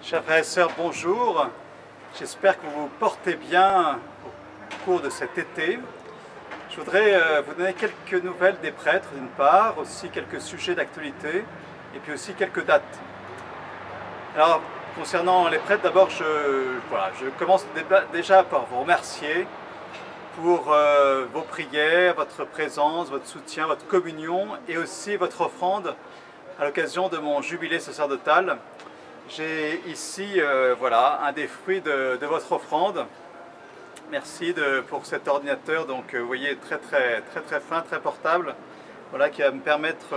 Chers frères et sœurs, bonjour. J'espère que vous vous portez bien au cours de cet été. Je voudrais vous donner quelques nouvelles des prêtres d'une part, aussi quelques sujets d'actualité et puis aussi quelques dates. Alors, concernant les prêtres, d'abord, je commence déjà par vous remercier pour vos prières, votre présence, votre soutien, votre communion et aussi votre offrande à l'occasion de mon jubilé sacerdotal. J'ai ici un des fruits de votre offrande. Merci pour cet ordinateur, donc vous voyez, très fin, très portable, voilà, qui va me permettre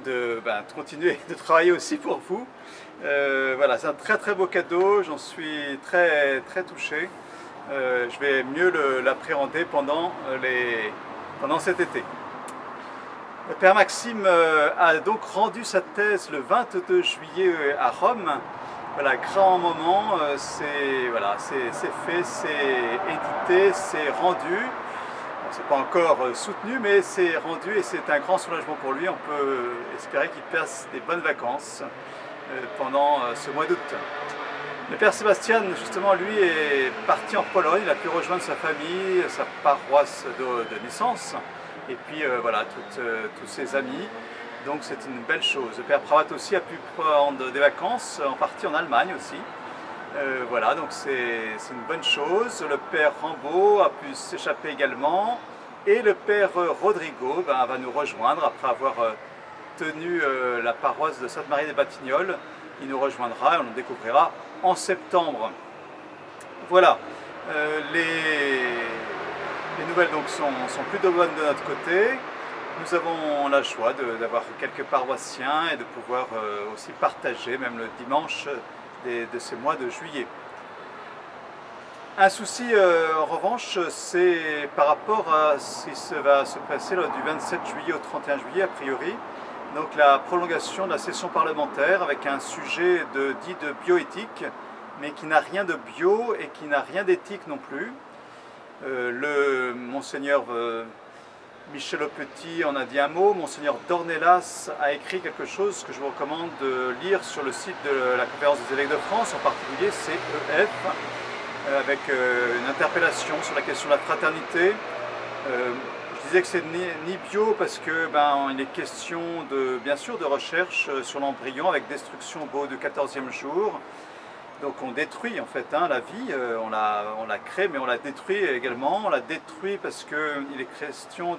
de continuer de travailler aussi pour vous. Voilà, c'est un très beau cadeau, j'en suis très touché. Je vais mieux l'appréhender pendant cet été. Le Père Maxime a donc rendu sa thèse le 22 juillet à Rome. Voilà, grand moment, c'est fait, c'est édité, c'est rendu. C'est pas encore soutenu, mais c'est rendu et c'est un grand soulagement pour lui. On peut espérer qu'il passe des bonnes vacances pendant ce mois d'août. Le Père Sébastien, justement, lui est parti en Pologne, il a pu rejoindre sa famille, sa paroisse de naissance. Et puis voilà, tous ses amis, donc c'est une belle chose. Le Père Pravat aussi a pu prendre des vacances, en partie en Allemagne aussi. Voilà, donc c'est une bonne chose. Le Père Rambaud a pu s'échapper également. Et le Père Rodrigo va nous rejoindre après avoir tenu la paroisse de Sainte-Marie des Batignolles. Il nous rejoindra et on le découvrira en septembre. Voilà, les nouvelles donc sont plutôt bonnes de notre côté. Nous avons la joie d'avoir quelques paroissiens et de pouvoir aussi partager, même le dimanche de ces mois de juillet. Un souci en revanche, c'est par rapport à ce qui va se passer du 27 juillet au 31 juillet a priori. Donc la prolongation de la session parlementaire avec un sujet dit de bioéthique, mais qui n'a rien de bio et qui n'a rien d'éthique non plus. Le Monseigneur Michel Aupetit en a dit un mot, Monseigneur Dornelas a écrit quelque chose que je vous recommande de lire sur le site de la Conférence des évêques de France, en particulier CEF, avec une interpellation sur la question de la fraternité. Je disais que c'est ni bio parce que il est question bien sûr de recherche sur l'embryon avec destruction au bout du 14e jour. Donc on détruit en fait la vie, on la crée mais on la détruit également. On la détruit parce qu'il est question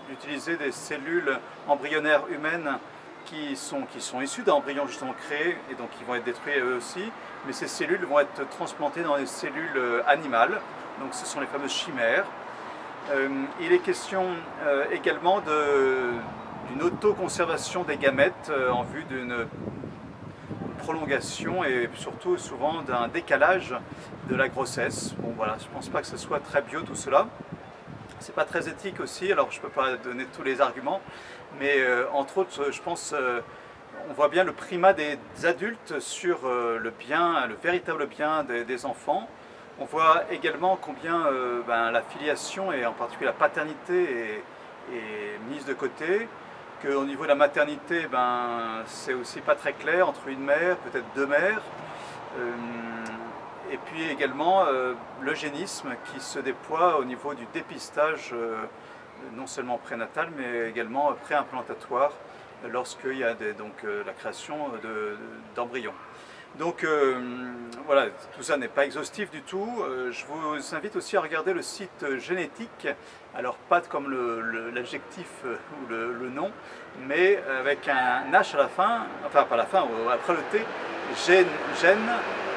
d'utiliser des cellules embryonnaires humaines qui sont issues d'embryons justement créés et donc qui vont être détruits eux aussi. Mais ces cellules vont être transplantées dans des cellules animales, donc ce sont les fameuses chimères. Il est question également d'une autoconservation des gamètes en vue d'une prolongation et surtout souvent d'un décalage de la grossesse. Bon voilà, je ne pense pas que ce soit très bio tout cela. C'est pas très éthique aussi, alors je ne peux pas donner tous les arguments, mais entre autres, je pense, on voit bien le primat des adultes sur le véritable bien des enfants. On voit également combien la filiation et en particulier la paternité est mise de côté. Qu'au niveau de la maternité, c'est aussi pas très clair entre une mère, peut-être deux mères. Et puis également l'eugénisme qui se déploie au niveau du dépistage, non seulement prénatal, mais également préimplantatoire, lorsqu'il y a la création d'embryons. Donc voilà, tout ça n'est pas exhaustif du tout. Je vous invite aussi à regarder le site génétique, alors pas comme l'adjectif ou le nom, mais avec un H à la fin, enfin pas à la fin, après le T, gène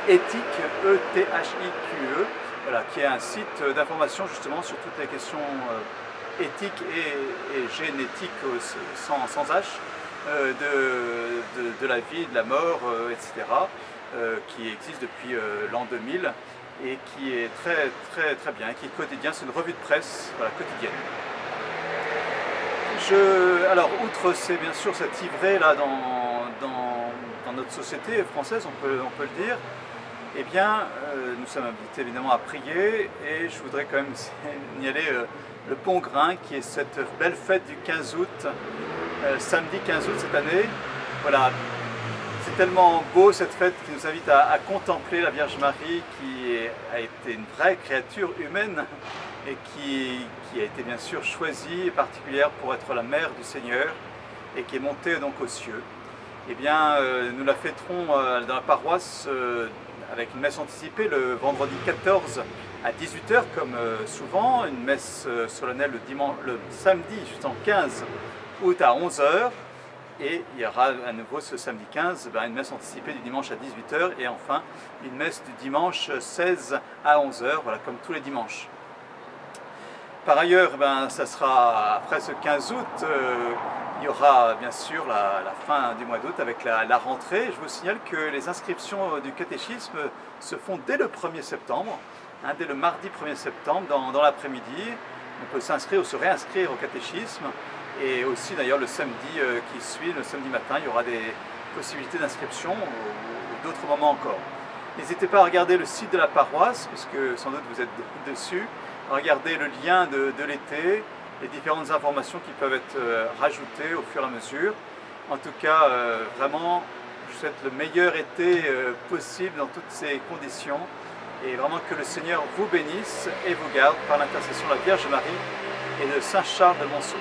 éthique, E-T-H-I-Q-E, voilà, qui est un site d'information justement sur toutes les questions éthiques et génétiques sans H. De la vie, de la mort, etc., qui existe depuis l'an 2000 et qui est très bien, qui est quotidien, c'est une revue de presse quotidienne. Alors, outre bien sûr cette ivrée là dans notre société française, on peut le dire, eh bien, nous sommes invités évidemment à prier et je voudrais quand même signaler le Pont Grain, qui est cette belle fête du 15 août, samedi 15 août cette année. Voilà, c'est C'est tellement beau cette fête qui nous invite à contempler la Vierge Marie qui a été une vraie créature humaine et qui a été bien sûr choisie et particulière pour être la mère du Seigneur et qui est montée donc aux cieux. Eh bien, nous la fêterons dans la paroisse avec une messe anticipée le vendredi 14 à 18 h comme souvent, une messe solennelle le samedi jusqu'en 15 août à 11 h. Et il y aura à nouveau ce samedi 15 une messe anticipée du dimanche à 18 h et enfin une messe du dimanche 16 à 11 h, voilà, comme tous les dimanches. Par ailleurs, ça sera après ce 15 août, il y aura bien sûr la fin du mois d'août avec la rentrée. Je vous signale que les inscriptions du catéchisme se font dès le 1er septembre, dès le mardi 1er septembre dans l'après-midi. On peut s'inscrire ou se réinscrire au catéchisme. Et aussi d'ailleurs le samedi qui suit, le samedi matin, il y aura des possibilités d'inscription ou d'autres moments encore. N'hésitez pas à regarder le site de la paroisse, puisque sans doute vous êtes dessus. Regardez le lien de l'été, les différentes informations qui peuvent être rajoutées au fur et à mesure. En tout cas, vraiment, je vous souhaite le meilleur été possible dans toutes ces conditions. Et vraiment que le Seigneur vous bénisse et vous garde par l'intercession de la Vierge Marie et de Saint Charles de Monceau.